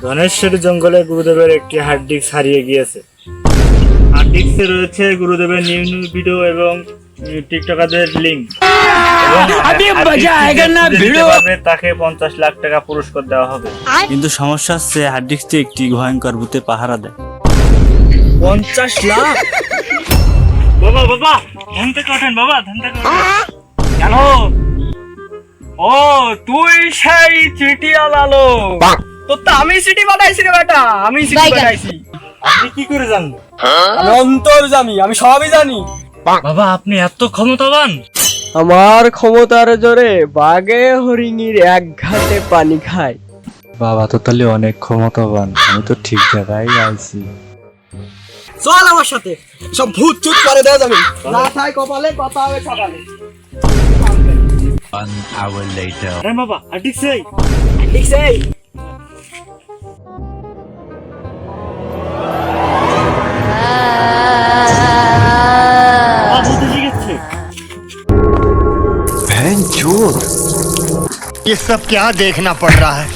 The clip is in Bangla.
ধনেশ্বরী জঙ্গলে গুরুদেবের একটি হার্ড ডিস্ক হারিয়ে গিয়েছে। হার্ড ডিস্কে রয়েছে গুরুদেবের নিউ নিউ ভিডিও এবং টিকটকারদের লিঙ্ক। তাকে 50 লাখ টাকা পুরস্কার দেওয়া হবে। কিন্তু সমস্যা হচ্ছে হার্ড ডিস্কটি একটি ভয়ঙ্কর ভূতে পাহারা দেয়। 50 লাখ? বাবা বাবা ধ্যান থেকে ওঠেন, বাবা ধ্যান থেকে ওঠেন। কেন? ও তুই সেই চিঠিওয়ালা লোক। তো আমি সিটি পাঠাইছি রে বেটা, আমি সিটি পাঠাইছি। আপনি কি করে জানেন? আমি অন্তর্যামী, আমি সবই জানি। বাবা আপনি এত ক্ষমতাবান? আমার ক্ষমতার জোরে বাঘে হরিণীর এক ঘাটে পানি খায়। বাবা তো তাহলে অনেক ক্ষমতাবান, আমি তো ঠিক জায়গায় আইছি। চল আমার সাথে, সব ভূত চুত করে দেওয়া যাবে। না থাই কপালে, কথা হবে সকালে। আরে বাবা আটিক সেই ঠিক সেই ये सब क्या देखना पड़ रहा है?